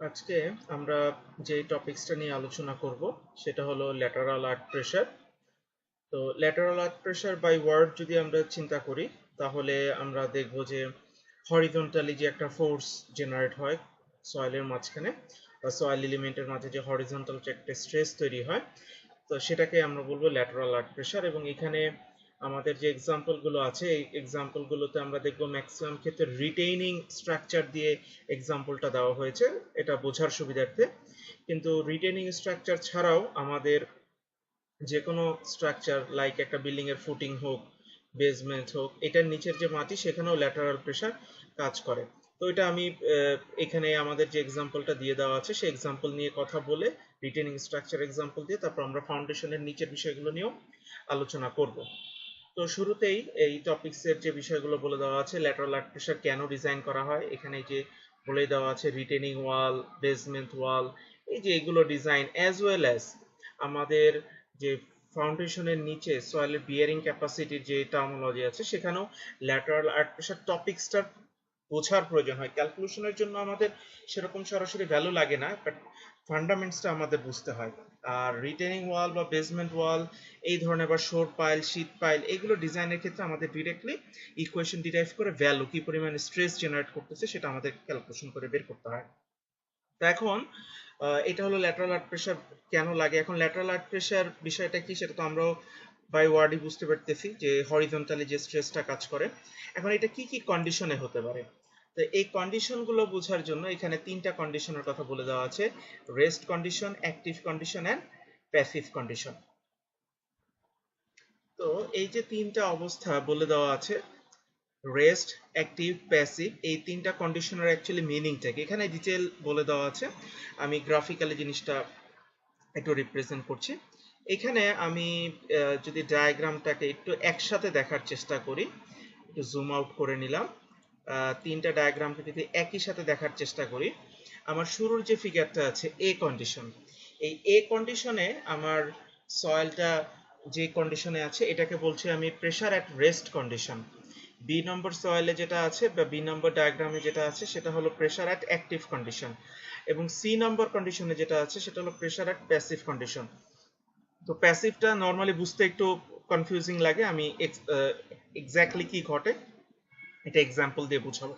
আজকে আমরা যে টপিকসটা নিয়ে আলোচনা করব সেটা হলো ল্যাটারাল আর্থ প্রেসার। তো lateral earth pressure by word যদি আমরা চিন্তা করি তাহলে আমরা দেখব যে হরিজন্টালি যে একটা ফোর্স জেনারেট হয় সয়েলের মাঝখানে বা সয়েল এলিমেন্টের মাঝে যে হরিজন্টাল একটা স্ট্রেস তৈরি হয়, তো সেটাকে আমরা বলবো ল্যাটারাল আর্থ প্রেসার। এবং এখানে আমাদের যে এক্সাম্পলগুলো আছে এই এক্সাম্পলগুলোতে আমরা দেখব ম্যাক্সিমাম ক্ষেত্রে রিটেইনিং স্ট্রাকচার দিয়ে এক্সাম্পলটা দেওয়া হয়েছে এটা বোঝার সুবিধার্থে। কিন্তু রিটেইনিং স্ট্রাকচার ছাড়াও আমাদের যে কোনো স্ট্রাকচার লাইক একটা বিল্ডিং এর ফুটিং হোক, বেসমেন্ট হোক, এটার নিচের যে মাটি সেখানেও ল্যাটারাল প্রেসার কাজ করে। তো এটা আমি এখানে আমাদের যে এক্সাম্পলটা দিয়ে দেওয়া আছে সেই এক্সাম্পল নিয়ে কথা বলে রিটেনিং স্ট্রাকচার এক্সাম্পল দিয়ে তারপর আমরা ফাউন্ডেশনের নিচের বিষয়গুলো নিয়েও আলোচনা করব। তো শুরুতেই এই টপিকসের যে বিষয়গুলো বলে দেওয়া আছে, ল্যাটারাল আর্থ প্রেসার কেন ডিজাইন করা হয়, এখানে যে বলে দেওয়া আছে রিটেনিং ওয়াল, বেসমেন্ট ওয়াল, এই যে এগুলো ডিজাইন অ্যাজ ওয়েল অ্যাজ আমাদের যে ফাউন্ডেশনের নিচে সয়েলের বিয়ারিং ক্যাপাসিটির যে টার্মিনোলজি আছে সেখানেও ল্যাটারাল আর্থ প্রেসার টপিকসটার বোঝার প্রয়োজন হয়। ক্যালকুলেশনের জন্য আমাদের সেরকম সরাসরি ভ্যালু লাগে না, বাট ফান্ডামেন্টসটা আমাদের বুঝতে হয়। আর রিটেনিং ওয়াল বা বেসমেন্ট ওয়াল এই ধরনের বা শোর পাইল, শীত পাইল, এগুলো ডিজাইনের ক্ষেত্রে আমাদের ডিরেক্টলি ইকুয়েশন ডিরাইভ করে ভ্যালু কি পরিমাণ স্ট্রেস জেনারেট করতেছে সেটা আমাদের ক্যালকুলেশন করে বের করতে হয়। তো এখন এটা হলো ল্যাটারাল আর্থ প্রেসার কেন লাগে। এখন ল্যাটারাল আর্থ প্রেসার বিষয়টা কি সেটা তো আমরাও বাই ওয়ার্ডই বুঝতে পারতেছি যে হরিজন্টালি যে স্ট্রেসটা কাজ করে। এখন এটা কি কি কন্ডিশনে হতে পারে, তো এই কন্ডিশনগুলো বোঝার জন্য এখানে তিনটা কন্ডিশনের কথা বলে দেওয়া আছে: rest condition, active condition and passive condition. তো এই যে তিনটা অবস্থা বলে দেওয়া আছে, রেস্ট, অ্যাক্টিভ, প্যাসিভ, এই তিনটা কন্ডিশনের অ্যাকচুয়ালি মিনিংটা কি এখানে ডিটেল বলে দেওয়া আছে। আমি গ্রাফিক্যালি জিনিসটা একটু রিপ্রেজেন্ট করছি। এখানে আমি যদি ডায়াগ্রামটাকে একটু একসাথে দেখার চেষ্টা করি, একটু জুম আউট করে নিলাম, তিনটা ডায়াগ্রামকে যদি একই সাথে দেখার চেষ্টা করি, আমার শুরুর যে ফিগারটা আছে এ কন্ডিশন, এই এ কন্ডিশনে আমার সয়েলটা যে কন্ডিশনে আছে এটাকে বলছি আমি pressure at rest condition. B number সয়েলে যেটা আছে বা বি নম্বর ডায়াগ্রামে যেটা আছে সেটা হলো প্রেসার অ্যাট অ্যাক্টিভ কন্ডিশন, এবং সি নম্বর কন্ডিশনে যেটা আছে সেটা হলো প্রেসার অ্যাট প্যাসিভ কন্ডিশন। তো প্যাসিভটা নর্মালি বুঝতে একটু কনফিউজিং লাগে, আমি এক্স্যাক্টলি কি ঘটে এটা এক্সাম্পল দিয়ে বুঝাবো।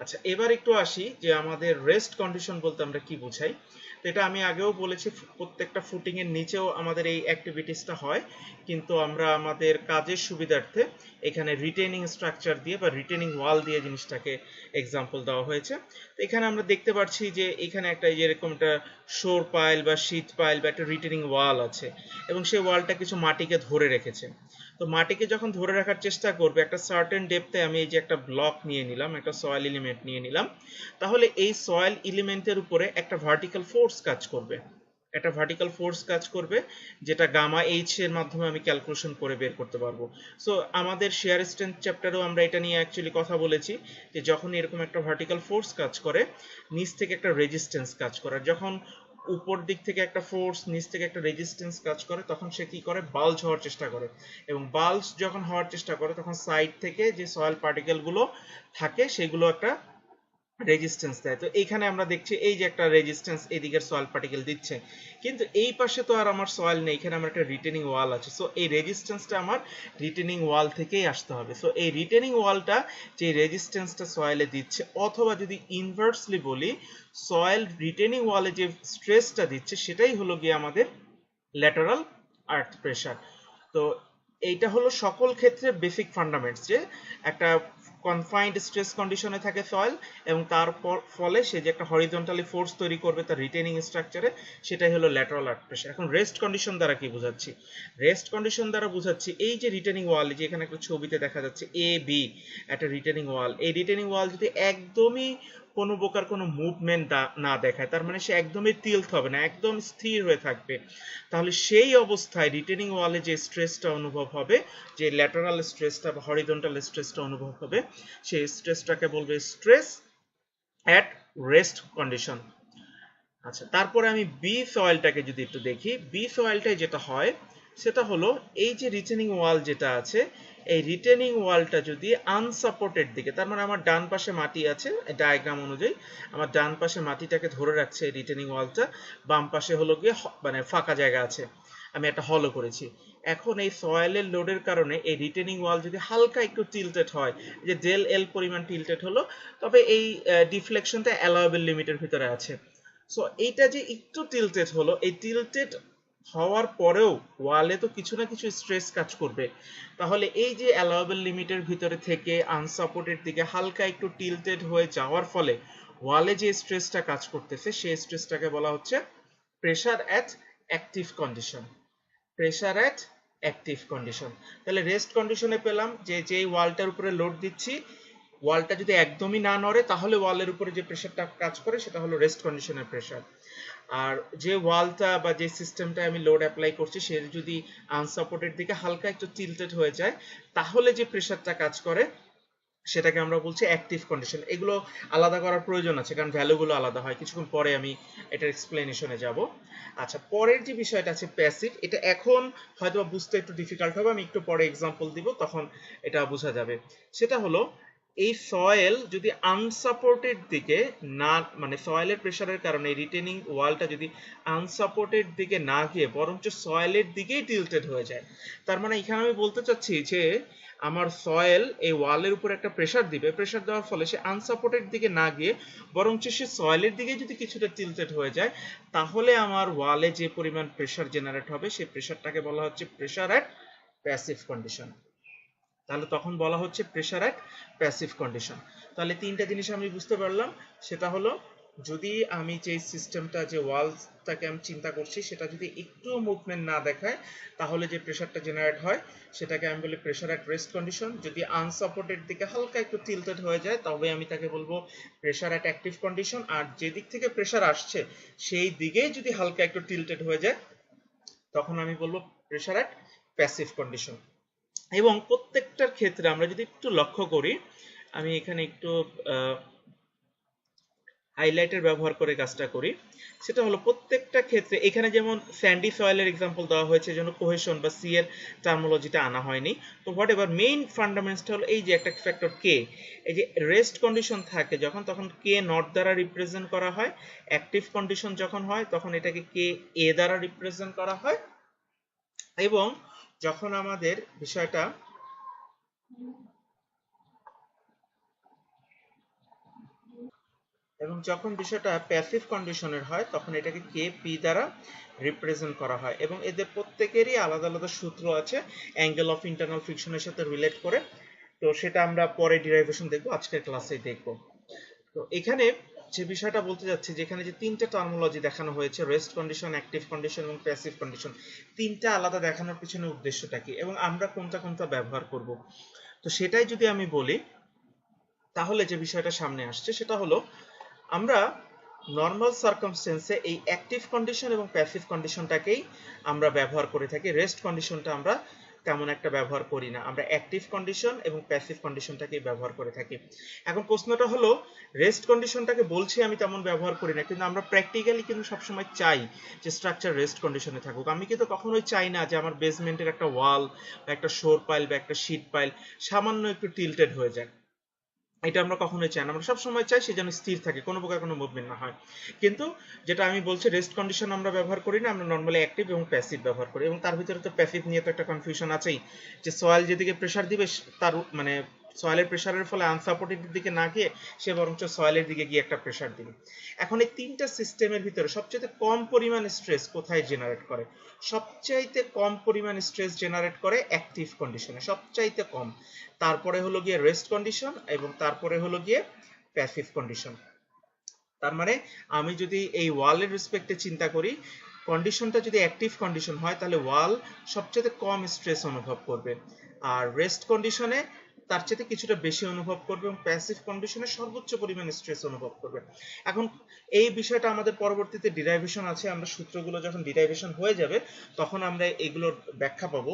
আচ্ছা, এবার একটু আসি যে আমাদের রেস্ট কন্ডিশন বলতে আমরা কি বুঝাই। তো এটা আমি আগেও বলেছি, প্রত্যেকটা ফুটিং এর নিচেও আমাদের এই অ্যাক্টিভিটিসটা হয়, কিন্তু আমরা আমাদের কাজের সুবিধার্থে এখানে রিটেনিং স্ট্রাকচার দিয়ে বা রিটেনিং ওয়াল দিয়ে জিনিসটাকে এক্সাম্পল দেওয়া হয়েছে। তো এখানে আমরা দেখতে পাচ্ছি যে এখানে একটা যেরকম একটা শোর পাইল বা শীত পাইল বা একটা রিটেনিং ওয়াল আছে, এবং সেই ওয়ালটা কিছু মাটিকে ধরে রেখেছে। তো মাটিকে যখন ধরে রাখার চেষ্টা করবে একটা সার্টেন ডেপথে, আমি এই যে একটা ব্লক নিয়ে নিলাম, একটা সয়েল এলিমেন্ট নিয়ে নিলাম, তাহলে এই সয়েল এলিমেন্টের উপরে একটা ভার্টিক্যাল ফোর্স কাজ করবে, একটা ভার্টিক্যাল ফোর্স কাজ করবে, যেটা গামা এইচ এর মাধ্যমে আমি ক্যালকুলেশন করে বের করতে পারবো। সো আমাদের শেয়ার স্ট্রেংথ চ্যাপ্টারেও আমরা এটা নিয়ে অ্যাকচুয়ালি কথা বলেছি যে যখন এরকম একটা ভার্টিক্যাল ফোর্স কাজ করে, নিচ থেকে একটা রেজিস্ট্যান্স কাজ করে, যখন উপর দিক থেকে একটা ফোর্স, নিচ থেকে একটা রেজিস্ট্যান্স কাজ করে, তখন সে কি করে, বাল্জ হওয়ার চেষ্টা করে, এবং বাল্জ যখন হওয়ার চেষ্টা করে তখন সাইড থেকে যে সয়েল পার্টিকেল গুলো থাকে সেগুলো একটা রেজিস্ট্যান্স দেয়। তো এইখানে আমরা দেখছি এই যে একটা রেজিস্ট্যান্স এদিকের সয়েল পার্টিকেল দিচ্ছে, কিন্তু এই পাশে তো আর আমার সয়েল নেই, এখানে আমার একটা রিটেনিং ওয়াল আছে। সো এই রেজিস্ট্যান্সটা আমার রিটেনিং ওয়াল থেকেই আসতে হবে। সো এই রিটেনিং ওয়ালটা যে রেজিস্ট্যান্সটা সয়েলে দিচ্ছে, অথবা যদি ইনভার্সলি বলি, সয়েল রিটেনিং ওয়ালে যে স্ট্রেসটা দিচ্ছে সেটাই হলো গিয়ে আমাদের ল্যাটারাল আর্থ প্রেসার। তো এইটা হলো সকল ক্ষেত্রে বেসিক ফান্ডামেন্টস, যে একটা কনফাইন্ড স্ট্রেস কন্ডিশনে থাকে সয়েল, এবং তার ফলে সে যে একটা হরিজন্টালি ফোর্স তৈরি করবে তার রিটেনিং স্ট্রাকচারে, সেটাই হলো ল্যাটারাল আর্থ প্রেসার। এখন রেস্ট কন্ডিশন দ্বারা কি বোঝাচ্ছি? রেস্ট কন্ডিশন দ্বারা বোঝাচ্ছি এই যে রিটেনিং ওয়াল, যে এখানে একটা ছবিতে দেখা যাচ্ছে এ বি একটা রিটেনিং ওয়াল, এই রিটেনিং ওয়াল যদি একদমই কোনো প্রকার কোনো মুভমেন্ট না দেখায়, তার মানে সে একদমই টিলথ হবে না, একদম স্থির হয়ে থাকবে, তাহলে সেই অবস্থায় রিটেনিং ওয়ালে যে স্ট্রেসটা অনুভব হবে, যে ল্যাটারাল স্ট্রেসটা বা হরিজন্টাল স্ট্রেসটা অনুভব হবে, সেই স্ট্রেসটাকে বলবে স্ট্রেস অ্যাট রেস্ট কন্ডিশন। আচ্ছা, তারপরে আমি বি সয়েলটাকে যদি একটু দেখি, বি সয়েলটায় যেটা হয় সেটা হলো এই যে রিটেনিং ওয়াল যেটা আছে, এই রিটেনিং ওয়ালটা যদি আনসাপোর্টেড দিকে, তার মানে আমার ডান পাশে মাটি আছে, ডায়াগ্রাম অনুযায়ী আমার ডান পাশে মাটিটাকে ধরে রাখছে এই রিটেনিং ওয়ালটা, বাম পাশে হলো গিয়ে মানে ফাঁকা জায়গা আছে, আমি একটা হলো করেছি। এখন এই সয়েলের লোডের কারণে এই রিটেনিং ওয়াল যদি হালকা একটু টিল্টেড হয়, যে ডেল এল পরিমাণ টিল্টেড হলো, তবে এই ডিফ্লেকশনটা অ্যালাউয়েবল লিমিটের ভিতরে আছে। সো এইটা যে একটু টিল্টেড হলো, এই টিল্টেড হওয়ার পরেও ওয়ালে তো কিছু না কিছু স্ট্রেস কাজ করবে, তাহলে এই যে অ্যালাউয়েবল লিমিটের ভিতরে থেকে আনসাপোর্টেড দিকে হালকা একটু টিল্টেড হয়ে যাওয়ার ফলে ওয়ালে যে স্ট্রেসটা কাজ করতেছে সেই স্ট্রেসটাকে বলা হচ্ছে pressure at active condition. Pressure at active condition. তাহলে রেস্ট কন্ডিশনে পেলাম যে যেই ওয়ালটার উপরে লোড দিচ্ছি, ওয়ালটা যদি একদমই না নড়ে তাহলে ওয়ালের উপরে যে প্রেসারটা কাজ করে সেটা হলো রেস্ট কন্ডিশনের প্রেসার। আর যে ওয়ালটা বা যে সিস্টেমটা আমি লোড অ্যাপ্লাই করছি সে যদি আনসাপোর্টেড দিকে হালকা একটু টিল্টেড হয়ে যায়, তাহলে যে প্রেসারটা কাজ করে সেটাকে আমরা বলছি অ্যাক্টিভ কন্ডিশন। এগুলো আলাদা করার প্রয়োজন আছে কারণ ভ্যালুগুলো আলাদা হয়, কিছুক্ষণ পরে আমি এটার এক্সপ্লেনেশনে যাব। আচ্ছা, পরের যে বিষয়টা আছে প্যাসিভ, এটা এখন হয়তো বুঝতে একটু ডিফিকাল্ট হবে, আমি একটু পরে এক্সাম্পল দিব তখন এটা বোঝা যাবে। সেটা হলো এই সয়েল যদি আনসাপোর্টেড দিকে না, মানে সয়েলের প্রেসারের কারণে রিটেনিং ওয়ালটা যদি আনসাপোর্টেড দিকে না গিয়ে বরঞ্চ সয়েলের দিকেই টিল্টেড হয়ে যায়, তার মানে এখানে আমি বলতে চাচ্ছি যে আমার সয়েল এই ওয়ালের উপর একটা প্রেসার দিবে, প্রেসার দেওয়ার ফলে সে আনসাপোর্টেড দিকে না গিয়ে বরঞ্চ সে সয়েলের দিকে যদি কিছুটা টিল্টেড হয়ে যায়, তাহলে আমার ওয়ালে যে পরিমাণ প্রেসার জেনারেট হবে সেই প্রেসারটাকে বলা হচ্ছে প্রেসার অ্যাট প্যাসিভ কন্ডিশন। তাহলে তখন বলা হচ্ছে প্রেসার অ্যাট প্যাসিভ কন্ডিশন। তাহলে তিনটা জিনিস আমি বুঝতে পারলাম, সেটা হলো যদি আমি যে সিস্টেমটা যে ওয়ালটাকে আমি চিন্তা করছি সেটা যদি একটু মুভমেন্ট না দেখায় তাহলে যে প্রেসারটা জেনারেট হয় সেটাকে আমি বলি প্রেসার অ্যাট রেস্ট কন্ডিশন। যদি আনসাপোর্টেড দিকে হালকা একটু টিল্টেড হয়ে যায় তবে আমি তাকে বলবো প্রেসার অ্যাট অ্যাক্টিভ কন্ডিশন। আর যে দিক থেকে প্রেসার আসছে সেই দিকেই যদি হালকা একটু টিল্টেড হয়ে যায় তখন আমি বলবো প্রেসার অ্যাট প্যাসিভ কন্ডিশন। এবং প্রত্যেকটার ক্ষেত্রে আমরা যদি একটু লক্ষ্য করি, আমি এখানে একটু হাইলাইটার ব্যবহার করে কাজটা করি, সেটা হলো প্রত্যেকটা ক্ষেত্রে এখানে যেমন স্যান্ডি সয়েলের এক্সাম্পল দেওয়া হয়েছে, যেন কোহেশন বা সি এর টার্মোলজিটা আনা হয়নি। তো হোয়াট এভার মেইন ফান্ডামেন্টালসটা হলো এই যে একটা ফ্যাক্টর কে, এই যে রেস্ট কন্ডিশন থাকে যখন তখন কে নট দ্বারা রিপ্রেজেন্ট করা হয়, অ্যাক্টিভ কন্ডিশন যখন হয় তখন এটাকে কে এ দ্বারা রিপ্রেজেন্ট করা হয়, এবং যখন আমাদের বিষয়টা প্যাসিভ কন্ডিশনের হয় তখন এটাকে কে পি দ্বারা রিপ্রেজেন্ট করা হয়। এবং এদের প্রত্যেকেরই আলাদা আলাদা সূত্র আছে অ্যাঙ্গেল অফ ইন্টারনাল ফ্রিকশনের সাথে রিলেট করে, তো সেটা আমরা পরে ডিরাইভেশন দেখবো, আজকের ক্লাসেই দেখবো। তো এখানে যে বিষয়টা বলতে যাচ্ছি, যেখানে যে তিনটা টার্মোলজি দেখানো হয়েছে, রেস্ট কন্ডিশন, অ্যাক্টিভ কন্ডিশন এবং প্যাসিভ কন্ডিশন, তিনটা আলাদা দেখানোর পিছনে উদ্দেশ্যটা কি এবং আমরা কোনটা কোনটা ব্যবহার করব, তো সেটাই যদি আমি বলি তাহলে যে বিষয়টা সামনে আসছে সেটা হলো আমরা নর্মাল সার্কামস্টেন্সে এই অ্যাক্টিভ কন্ডিশন এবং প্যাসিভ কন্ডিশনটাকেই আমরা ব্যবহার করে থাকি, রেস্ট কন্ডিশনটা আমরা তেমন একটা ব্যবহার করি না, আমরা অ্যাক্টিভ কন্ডিশন এবং প্যাসিভ কন্ডিশনটাকেই ব্যবহার করে থাকি। এখন প্রশ্নটা হলো রেস্ট কন্ডিশনটাকে বলছি আমি তেমন ব্যবহার করি না, কিন্তু আমরা প্র্যাকটিক্যালি কিন্তু সবসময় চাই যে স্ট্রাকচার রেস্ট কন্ডিশনে থাকুক। আমি কিন্তু কখনোই চাই না যে আমার বেসমেন্টের একটা ওয়াল বা একটা শোর পাইল বা একটা শীট পাইল সামান্য একটু টিল্টেড হয়ে যায়, এটা আমরা কখনোই চাই না, আমরা সবসময় চাই সে যেন স্থির থাকে, কোনো প্রকার কোনো মুভমেন্ট না হয়। কিন্তু যেটা আমি বলছি রেস্ট কন্ডিশন আমরা ব্যবহার করি না, আমরা নর্মালি অ্যাক্টিভ এবং প্যাসিভ ব্যবহার করি। এবং তার ভিতরে তো প্যাসিভ নিয়ে তো একটা কনফিউশন আছেই, যে সয়েল যেদিকে প্রেসার দিবে তার মানে সয়েলের প্রেসারের ফলে আনসাপোর্টেড দিকে না গিয়ে সে বরঞ্চ সয়েলের দিকে গিয়ে একটা প্রেসার দিবে। এখন এই তিনটা সিস্টেমের ভিতরে সবচেয়ে কম পরিমাণ স্ট্রেস কোথায় জেনারেট করে? সবচাইতে কম পরিমাণ স্ট্রেস জেনারেট করে অ্যাক্টিভ কন্ডিশনে, সবচাইতে কম। তারপরে হলো গিয়ে রেস্ট কন্ডিশন এবং তারপরে হলো গিয়ে প্যাসিভ কন্ডিশন। তার মানে আমি যদি এই ওয়ালের রেসপেক্টে চিন্তা করি, কন্ডিশনটা যদি অ্যাক্টিভ কন্ডিশন হয় তাহলে ওয়াল সবচেয়ে কম স্ট্রেস অনুভব করবে, আর রেস্ট কন্ডিশনে তার চেয়ে কিছুটা বেশি অনুভব করবে এবং প্যাসিভ কন্ডিশনে সর্বোচ্চ পরিমাণ স্ট্রেস অনুভব করবে। এখন এই বিষয়টা আমাদের পরবর্তীতে ডিরাইভেশন আছে, আমরা সূত্রগুলো যখন ডিরাইভেশন হয়ে যাবে তখন আমরা এগুলোর ব্যাখ্যা পাবো।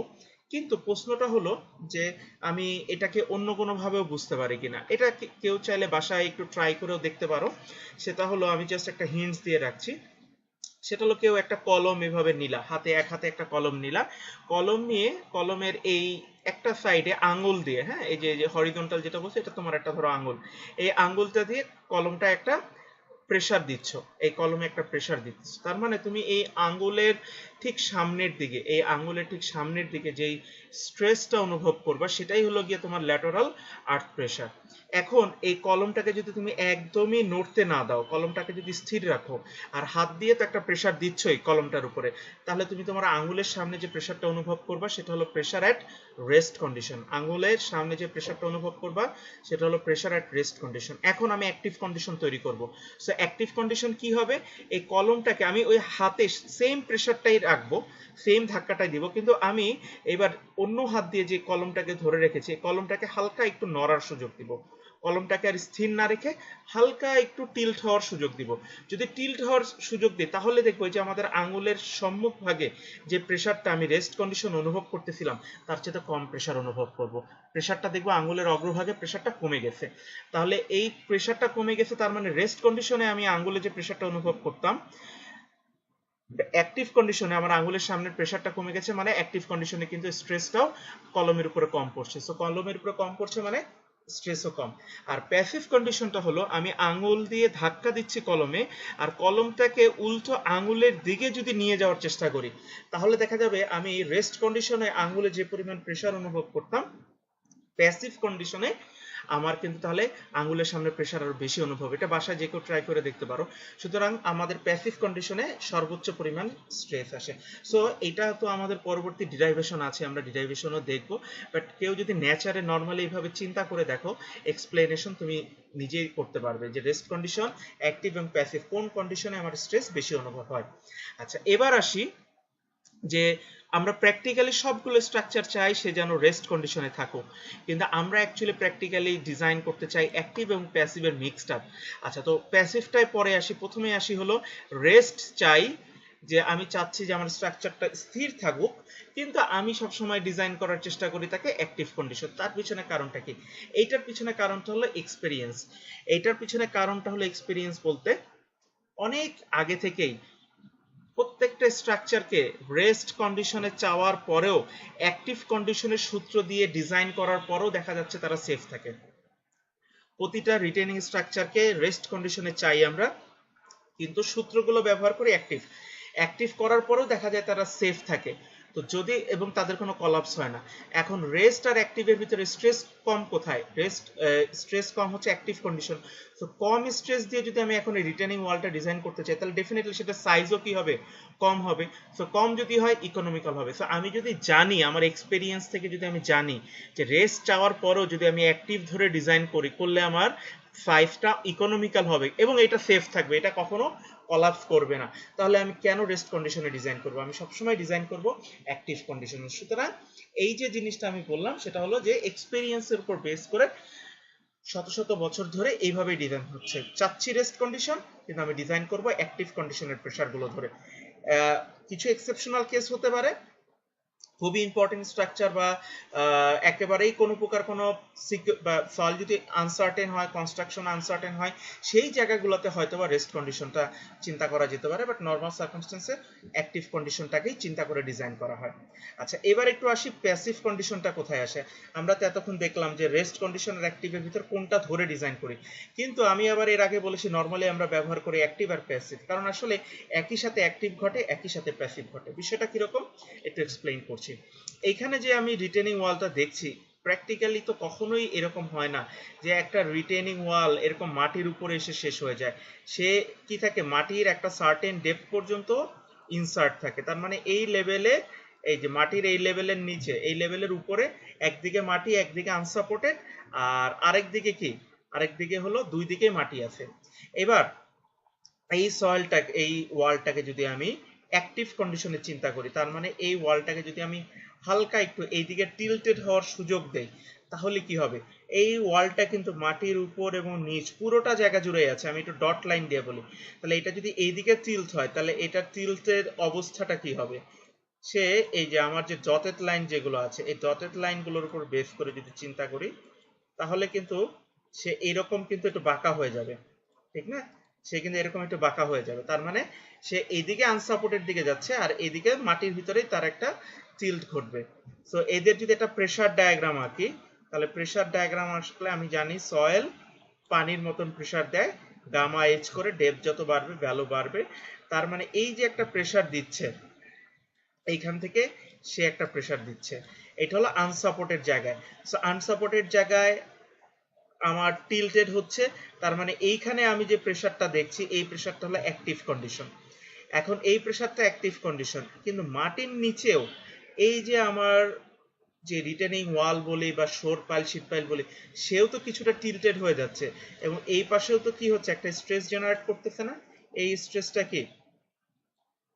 কিন্তু প্রশ্নটা হলো যে আমি এটাকে অন্য কোনো ভাবেও বুঝতে পারি কিনা, এটা কেউ চাইলে বাসায় একটু ট্রাই করেও দেখতে পারো। সেটা হলো আমি জাস্ট একটা হিন্টস দিয়ে রাখছি, সেটা হলো কেউ একটা কলম এভাবে নিলা, হাতে এক হাতে একটা কলম নিলা, কলম নিয়ে কলমের এই একটা সাইডে আঙ্গুল দিয়ে, হ্যাঁ, এই যে হরিজন্টাল যেটা বলছে এটা তোমার একটা ধরো আঙ্গুল, এই আঙ্গুলটা দিয়ে কলমটা একটা প্রেসার দিচ্ছ, এই কলমে একটা প্রেসার দিচ্ছ, তার মানে তুমি এই আঙ্গুলের ঠিক সামনের দিকে, এই আঙ্গুলের ঠিক সামনের দিকে যেই স্ট্রেসটা অনুভব করবা সেটাই হলো গিয়ে তোমার ল্যাটারাল আর্থ প্রেসার। এখন এই কলমটাকে যদি তুমি একদমই নড়তে না দাও, কলমটাকে যদি স্থির রাখো আর হাত দিয়ে তো একটা প্রেসার দিচ্ছই কলমটার উপরে, তাহলে তুমি তোমার আঙ্গুলের সামনে যে প্রেসারটা অনুভব করবা সেটা হলো প্রেসার অ্যাট রেস্ট কন্ডিশন। আঙ্গুলের সামনে যে প্রেসারটা অনুভব করবা সেটা হলো প্রেসার অ্যাট রেস্ট কন্ডিশন। এখন আমি অ্যাক্টিভ কন্ডিশন তৈরি করব। সো অ্যাক্টিভ কন্ডিশন কি হবে, এই কলমটাকে আমি ওই হাতে সেম প্রেসারটাই রাখবো, সেম ধাক্কাটাই দিব, কিন্তু আমি এবার অন্য হাত দিয়ে যে কলমটাকে ধরে রেখেছি কলমটাকে হালকা একটু নড়ার সুযোগ দিব, কলমটাকে আর স্থির না রেখে হালকা একটু টিল্ট হওয়ার সুযোগ দিব। যদি টিল্ট হওয়ার সুযোগ দিই তাহলে দেখবো যে আমাদের আঙ্গুলের সম্মুখ ভাগে যে প্রেসারটা আমি রেস্ট কন্ডিশন অনুভব করতেছিলাম তার চেয়ে কম প্রেসার অনুভব করব। প্রেসারটা দেখবো আঙ্গুলের অগ্রভাগে প্রেসারটা কমে গেছে। তাহলে এই প্রেসারটা কমে গেছে, তার মানে রেস্ট কন্ডিশনে আমি আঙ্গুলে যে প্রেসারটা অনুভব করতাম, অ্যাক্টিভ কন্ডিশনে আমার আঙ্গুলের সামনের প্রেসারটা কমে গেছে, মানে অ্যাক্টিভ কন্ডিশনে কিন্তু স্ট্রেসটাও কলমের উপরে কম পড়ছে। সো কলমের উপরে কম পড়ছে মানে স্ট্রেসও কম। আর প্যাসিভ কন্ডিশনটা হলো আমি আঙ্গুল দিয়ে ধাক্কা দিচ্ছি কলমে, আর কলমটাকে উল্টো আঙ্গুলের দিকে যদি নিয়ে যাওয়ার চেষ্টা করি তাহলে দেখা যাবে আমি রেস্ট কন্ডিশনে আঙ্গুলে যে পরিমাণ প্রেসার অনুভব করতাম, প্যাসিভ কন্ডিশনে আমার কিন্তু তাহলে আঙ্গুলের সামনে প্রেসার আরো বেশি অনুভব। এটা বাসায় যে কেউ ট্রাই করে দেখতে পারো। সুতরাং আমাদের প্যাসিভ কন্ডিশনে সর্বোচ্চ পরিমাণ স্ট্রেস আসে। সো এটা তো আমাদের পরবর্তী ডিরাইভেশন আছে, আমরা ডিরাইভেশনও দেখবো, বাট কেউ যদি নেচারে নর্মালি এইভাবে চিন্তা করে দেখো এক্সপ্লেনেশন তুমি নিজেই করতে পারবে যে রেস্ট কন্ডিশন, অ্যাক্টিভ এবং প্যাসিভ কোন কন্ডিশনে আমার স্ট্রেস বেশি অনুভব হয়। আচ্ছা, এবার আসি যে আমরা প্র্যাকটিক্যালি সবগুলো স্ট্রাকচার চাই সে যেন রেস্ট কন্ডিশনে থাকুক, কিন্তু আমরা অ্যাকচুয়ালি প্র্যাকটিক্যালি ডিজাইন করতে চাই অ্যাক্টিভ এবং প্যাসিভের মিক্সড আপ। আচ্ছা, তো প্যাসিভটাই পরে আসি, প্রথমে আসি হলো রেস্ট চাই, যে আমি চাচ্ছি যে আমার স্ট্রাকচারটা স্থির থাকুক, কিন্তু আমি সবসময় ডিজাইন করার চেষ্টা করি তাকে অ্যাক্টিভ কন্ডিশন। তার পিছনে কারণটা কি? এইটার পিছনে কারণটা হলো এক্সপেরিয়েন্স। এইটার পিছনে কারণটা হলো এক্সপেরিয়েন্স বলতে অনেক আগে থেকেই প্রত্যেকটা স্ট্রাকচারকে রেস্ট কন্ডিশনে চাওয়ার পরেও অ্যাক্টিভ কন্ডিশনের সূত্র দিয়ে ডিজাইন করার পরেও দেখা যাচ্ছে তারা সেফ থাকে। প্রতিটা রিটেনিং স্ট্রাকচারকে রেস্ট কন্ডিশনে চাই আমরা, কিন্তু সূত্রগুলো ব্যবহার করে অ্যাক্টিভ অ্যাক্টিভ করার পরেও দেখা যায় তারা সেফ থাকে। তো যদি এবং তাদের কোনো কলাপস হয় না। এখন রেস্ট আর অ্যাক্টিভের ভিতরে স্ট্রেস কম কোথায়? স্ট্রেস কম হচ্ছে অ্যাক্টিভ কন্ডিশন। তো কম স্ট্রেস দিয়ে যদি আমি এখন এই রিটেনিং ওয়ালটা ডিজাইন করতে চাই তাহলে ডেফিনেটলি সেটা সাইজও কি হবে? কম হবে। সো কম যদি হয় ইকোনমিক্যাল হবে। সো আমি যদি জানি, আমার এক্সপেরিয়েন্স থেকে যদি আমি জানি যে রেস্ট চাওয়ার পরেও যদি আমি অ্যাক্টিভ ধরে ডিজাইন করলে আমার সাইজটা ইকোনমিক্যাল হবে এবং এটা সেফ থাকবে, এটা কখনো কলাপস করবে না, তাহলে আমি কেন রেস্ট কন্ডিশনে ডিজাইন করব? আমি সবসময় ডিজাইন করব অ্যাক্টিভ কন্ডিশনে। সুতরাং এই যে জিনিসটা আমি বললাম সেটা হলো যে এক্সপেরিয়েন্সের উপর বেস করে শত শত বছর ধরে এইভাবেই ডিজাইন হচ্ছে। চাচ্ছি রেস্ট কন্ডিশন, কিন্তু আমি ডিজাইন করব অ্যাক্টিভ কন্ডিশনের প্রেসারগুলো ধরে। কিছু এক্সেপশনাল কেস হতে পারে, খুবই ইম্পর্টেন্ট স্ট্রাকচার বা একেবারেই কোনো প্রকার কোনো সয়েল যদি আনসার্টেন হয়, কনস্ট্রাকশন আনসার্টেন হয়, সেই জায়গাগুলোতে হয়তো বা রেস্ট কন্ডিশনটা চিন্তা করা যেতে পারে, বাট নর্মাল সার্কামস্টেন্সে অ্যাক্টিভ কন্ডিশনটাকেই চিন্তা করে ডিজাইন করা হয়। আচ্ছা, এবার একটু আসি প্যাসিভ কন্ডিশনটা কোথায় আসে। আমরা তো এতক্ষণ দেখলাম যে রেস্ট কন্ডিশন আর অ্যাক্টিভের ভিতর কোনটা ধরে ডিজাইন করি, কিন্তু আমি আবার এর আগে বলেছি নর্মালি আমরা ব্যবহার করি অ্যাক্টিভ আর প্যাসিভ, কারণ আসলে একই সাথে অ্যাক্টিভ ঘটে, একই সাথে প্যাসিভ ঘটে। বিষয়টা কিরকম একটু এক্সপ্লেইন করছি। এইখানে যে আমি রিটেনিং ওয়ালটা দেখছি, প্র্যাকটিক্যালি তো কখনোই এরকম হয় না যে একটা রিটেনিং ওয়াল এরকম মাটির উপরে এসে শেষ হয়ে যায়। সে কি থাকে, মাটির একটা সার্টেন ডেপথ পর্যন্ত ইনসার্ট থাকে। তার মানে এই লেভেলে, এই যে মাটির এই লেভেলের নিচে, এই লেভেলের উপরে একদিকে মাটি, একদিকে আনসাপোর্টেড, আর আরেকদিকে কি, আরেকদিকে হলো দুই দিকে মাটি আছে। এবার এই সয়েলটাকে, এই ওয়ালটাকে যদি আমি অ্যাক্টিভ কন্ডিশনে চিন্তা করি, তার মানে এই ওয়ালটাকে যদি আমি হালকা একটু এইদিকে টিল্টেড হওয়ার সুযোগ দেই, তাহলে কি হবে? এই ওয়ালটা কিন্তু মাটির উপর এবং নিচ পুরোটা জায়গা জুড়ে আছে। আমি একটু ডট লাইন দিয়ে বলি, তাহলে এটা যদি এইদিকে টিল্ট হয় তাহলে এটা টিল্টের অবস্থাটা কি হবে? সে এই যে আমার যে ডটেড লাইন যেগুলো আছে, এই ডটেড লাইনগুলোর উপর বেস করে যদি চিন্তা করি তাহলে কিন্তু সে এরকম কিন্তু একটু বাঁকা হয়ে যাবে, ঠিক না? সে কিন্তু এরকম একটু বাঁকা হয়ে যাবে। তার মানে সে এইদিকে আনসাপোর্টেড দিকে যাচ্ছে আর এইদিকে মাটির ভিতরেই তার একটা টিল্ট ঘটবে। সো এদের যদি একটা প্রেসার ডায়াগ্রাম আঁকি, তাহলে প্রেসার ডায়াগ্রাম আসলে আমি জানি সয়েল পানির মতন প্রেসার দেয়, গামা এইচ করে, ডেপথ যত বাড়বে ভ্যালু বাড়বে। তার মানে এই যে একটা প্রেসার দিচ্ছে, এইখান থেকে সে একটা প্রেসার দিচ্ছে, এটা হলো আনসাপোর্টেড জায়গায়। সো আনসাপোর্টেড জায়গায় আমার টিল্টেড হচ্ছে, তার মানে এইখানে আমি যে প্রেসারটা দেখছি এই প্রেসারটা হলো অ্যাক্টিভ কন্ডিশন। এখন এই প্রেসারটা অ্যাক্টিভ কন্ডিশন, কিন্তু মাটির নিচেও এই যে আমার যে রিটেনিং ওয়াল বলি বা শোর পাইল শীট পাইল বলি, সেও তো কিছুটা টিল্টেড হয়ে যাচ্ছে, এবং এই পাশেও তো কি হচ্ছে, একটা স্ট্রেস জেনারেট করতেছে না? এই স্ট্রেসটা কি,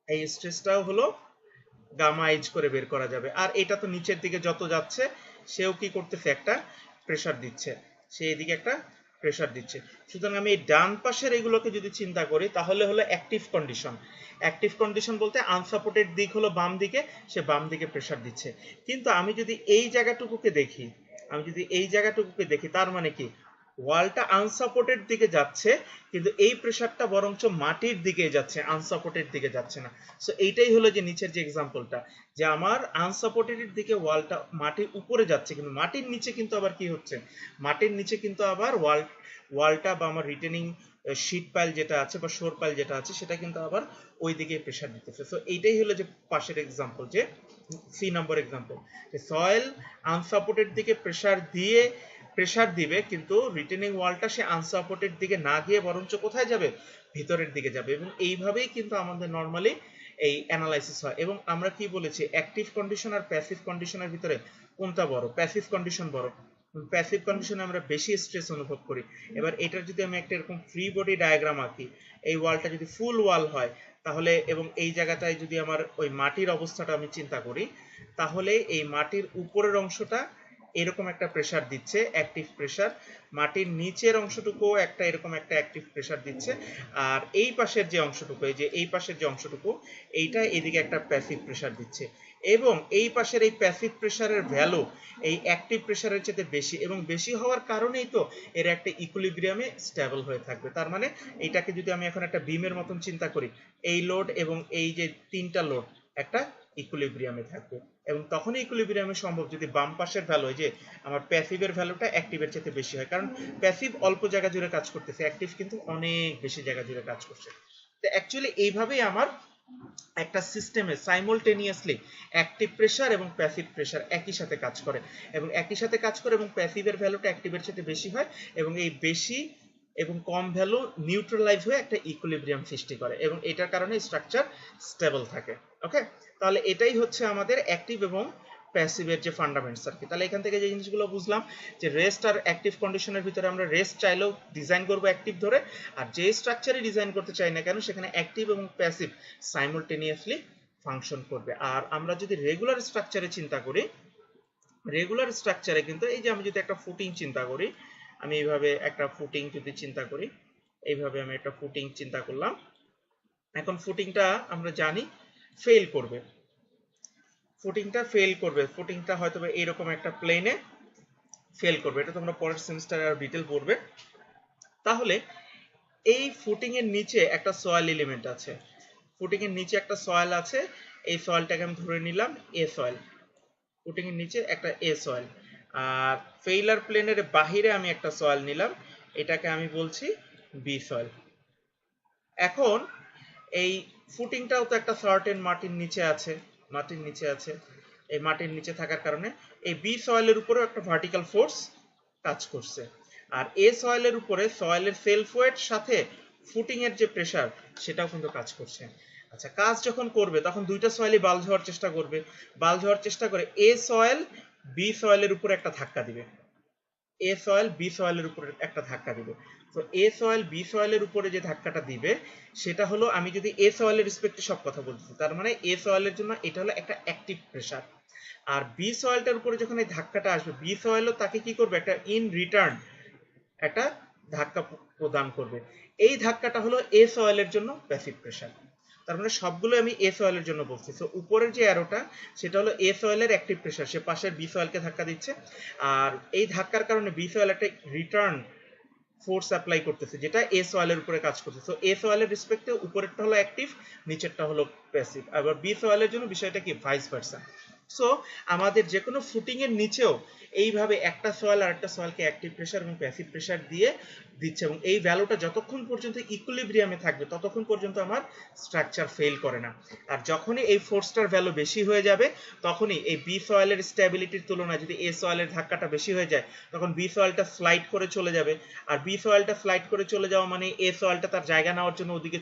এই স্ট্রেসটাও হলো গামা এইচ করে বের করা যাবে। আর এটা তো নিচের দিকে যত যাচ্ছে সেও কি করতেছে, একটা প্রেসার দিচ্ছে, সে এদিকে একটা প্রেসার দিচ্ছে। সুতরাং আমি এই ডান পাশের এগুলোকে যদি চিন্তা করি তাহলে হলো অ্যাক্টিভ কন্ডিশন। অ্যাক্টিভ কন্ডিশন বলতে আনসাপোর্টেড দিক হলো বাম দিকে, সে বাম দিকে প্রেসার দিচ্ছে। কিন্তু আমি যদি এই জায়গাটুকুকে দেখি, তার মানে কি, ওয়ালটা আনসাপোর্টেড দিকে যাচ্ছে, কিন্তু এই প্রেসারটা বরঞ্চ মাটির দিকে যাচ্ছে, আনসাপোর্টেড দিকে যাচ্ছে না। সো এইটাই হলো যে নিচের যে এক্সাম্পলটা, যে আমার আনসাপোর্টেড দিকে ওয়ালটা মাটির উপরে যাচ্ছে, কিন্তু মাটির নিচে কিন্তু আবার কি হচ্ছে, মাটির নিচে কিন্তু আবার ওয়ালটা বা আমার রিটেনিং শীট পাইল যেটা আছে বা শোর পাইল যেটা আছে সেটা কিন্তু আবার ওই দিকে প্রেসার দিতেছে। সো এইটাই হলো যে পাশের এক্সাম্পল, যে সি নম্বর এক্সাম্পল, যে সয়েল আনসাপোর্টেড দিকে প্রেসার দিবে, কিন্তু রিটেনিং ওয়ালটা সে আনসাপোর্টেড দিকে না গিয়ে বরঞ্চ কোথায় যাবে, ভিতরের দিকে যাবে। এবং এইভাবেই কিন্তু আমাদের নর্মালি এই অ্যানালাইসিস হয়। এবং আমরা কি বলেছি, অ্যাক্টিভ কন্ডিশন আর প্যাসিভ কন্ডিশনের ভিতরে কোনটা বড়? প্যাসিভ কন্ডিশন বড়। প্যাসিভ কন্ডিশনে আমরা বেশি স্ট্রেস অনুভব করি। এবার এটার যদি আমি একটা এরকম ফ্রি বডি ডায়াগ্রাম আঁকি, এই ওয়ালটা যদি ফুল ওয়াল হয় তাহলে, এবং এই জায়গাটায় যদি আমার ওই মাটির অবস্থাটা আমি চিন্তা করি, তাহলে এই মাটির উপরের অংশটা এরকম একটা প্রেসার দিচ্ছে, অ্যাক্টিভ প্রেসার, মাটির নিচের অংশটুকু একটা এরকম একটা অ্যাক্টিভ প্রেসার দিচ্ছে, আর এই পাশের যে অংশটুকু, এই যে এই পাশের যে অংশটুকু, এইটা এদিকে একটা প্যাসিভ প্রেসার দিচ্ছে। এবং এই পাশের এই প্যাসিভ প্রেসারের ভ্যালু এই অ্যাক্টিভ প্রেসারের চেয়ে বেশি, এবং বেশি হওয়ার কারণেই তো এর একটা ইকুইলিব্রিয়ামে স্টেবল হয়ে থাকবে। তার মানে এইটাকে যদি আমি এখন একটা বিমের মতন চিন্তা করি, এই লোড এবং এই যে তিনটা লোড একটা ইকুইলিব্রিয়ামে থাকবে, এবং তখনই ইকুইলিব্রিয়ামে সম্ভব যদি বাম পাশের ভ্যালু, যে আমার প্যাসিভের ভ্যালুটা অ্যাক্টিভের চেয়ে বেশি হয়, কারণ প্যাসিভ অল্প জায়গা জুড়ে কাজ করতেছে, অ্যাক্টিভ কিন্তু অনেক বেশি জায়গা জুড়ে কাজ করছে। তো অ্যাকচুয়ালি এইভাবেই আমার একটা সিস্টেমে সাইমultaneously অ্যাক্টিভ প্রেসার এবং প্যাসিভ প্রেসার একই সাথে কাজ করে, এবং একই সাথে কাজ করে, এবং প্যাসিভের ভ্যালুটা অ্যাক্টিভের চেয়ে বেশি হয়, এবং এই বেশি এবং কম ভ্যালু নিউট্রালাইজ হয়ে একটা ইকুইলিব্রিয়াম সৃষ্টি করে, এবং এটার কারণে স্ট্রাকচার স্টেবল থাকে। ওকে, তাহলে এটাই হচ্ছে আমাদের অ্যাক্টিভ এবং প্যাসিভের যে ফান্ডামেন্টস আর কি। তাহলে এখান থেকে যে জিনিসগুলো বুঝলাম, যে রেস্ট আর অ্যাক্টিভ কন্ডিশনের ভিতরে আমরা রেস্ট চাইলেও ডিজাইন করব অ্যাক্টিভ ধরে, আর যে স্ট্রাকচারই ডিজাইন করতে চাই না কেন সেখানে অ্যাক্টিভ এবং প্যাসিভ সাইমultaneously ফাংশন করবে। আর আমরা যদি রেগুলার স্ট্রাকচারে চিন্তা করি, রেগুলার স্ট্রাকচারে কিন্তু এই যে আমি যদি একটা ফুটিং চিন্তা করি, আমি এইভাবে একটা ফুটিং যদি চিন্তা করি, এইভাবে আমি একটা ফুটিং চিন্তা করলাম, এখন ফুটিংটা আমরা জানি ফেল করবে, ফুটিংটা হয়তো এরকম একটা প্লেনে ফেল করবে, এটা তোমরা পরের সেমিস্টারে আর ডিটেল পড়বে। তাহলে এই ফুটিং এর নিচে একটা সয়েল এলিমেন্ট আছে, ফুটিং এর নিচে একটা সয়েল আছে, এই সয়েলটাকে আমি ধরে নিলাম এ সয়েল, ফুটিং এর নিচে একটা এ সয়েল, আর ফেইলার প্লেনের বাহিরে আমি একটা সয়েল নিলাম, এটাকে আমি বলছি বি সয়েল। এখন এই ফুটিংটাও তো একটা সার্টেন মাটির নিচে আছে, এই মাটির নিচে থাকার কারণে এই বি সয়েলের উপরেও একটা ভার্টিক্যাল ফোর্স কাজ করছে, আর এ সয়েলের উপরে সয়েলের সেলফ ওয়েট সাথে ফুটিং এর যে প্রেসার সেটাও কিন্তু কাজ করছে। আচ্ছা, কাজ যখন করবে তখন দুইটা সয়েলই বাল্জ হওয়ার চেষ্টা করে, এ সয়েল বি সয়েলের উপরে একটা ধাক্কা দিবে, এ সয়েল বি সয়েলের উপরে একটা ধাক্কা দিবে। তো এ সয়েল বি সয়েলের উপরে যে ধাক্কাটা দিবে সেটা হলো, আমি যদি এ সয়েলের রেসপেক্টে সব কথা বলতেছি, তার মানে এ সয়েলের জন্য এটা হলো একটা অ্যাক্টিভ প্রেসার, আর বি সয়েলটার উপরে যখন এই ধাক্কাটা আসবে, বি সয়েলও তাকে কি করবে, একটা ইন রিটার্ন একটা ধাক্কা প্রদান করবে। এই ধাক্কাটা হলো এ সয়েলের জন্য প্যাসিভ প্রেসার। তার মানে সবগুলো আমি এ সয়েলের জন্য বলছি। তো উপরের যে অ্যারোটা সেটা হলো এ সয়েলের অ্যাক্টিভ প্রেসার, সে পাশের বি সয়েলকে ধাক্কা দিচ্ছে, আর এই ধাক্কার কারণে বি সয়েল একটা রিটার্ন ফোর্স অ্যাপ্লাই করতেছে যেটা এ সয়েলের উপরে কাজ করছে। তো এ সয়েলের রেসপেক্টে উপরেরটা হলো অ্যাক্টিভ, নিচেরটা হলো প্যাসিভ। আবার বি সয়েলের জন্য বিষয়টা কি ভাইস ভার্সা। সো আমাদের যে কোনো ফুটিং এর নিচেও এইভাবে একটা সয়েল আর একটা সয়েলকে অ্যাক্টিভ প্রেসার এবং প্যাসিভ প্রেসার দিয়ে দিচ্ছে, এবং এই ভ্যালুটা যতক্ষণ পর্যন্ত ইকুইলিব্রিয়ামে থাকবে ততক্ষণ পর্যন্ত আমার স্ট্রাকচার ফেল করে না। আর যখনই এই ফোর্সটার ভ্যালু বেশি হয়ে যাবে তখনই এই বি সয়েলের স্ট্যাবিলিটির তুলনায় যদি এ সয়েলের ধাক্কাটা বেশি হয়ে যায় তখন বি সয়েলটা স্লাইড করে চলে যাবে, আর বি সয়েলটা স্লাইড করে চলে যাওয়া মানে এ সয়েলটা তার জায়গা নেওয়ার জন্য ওদিকে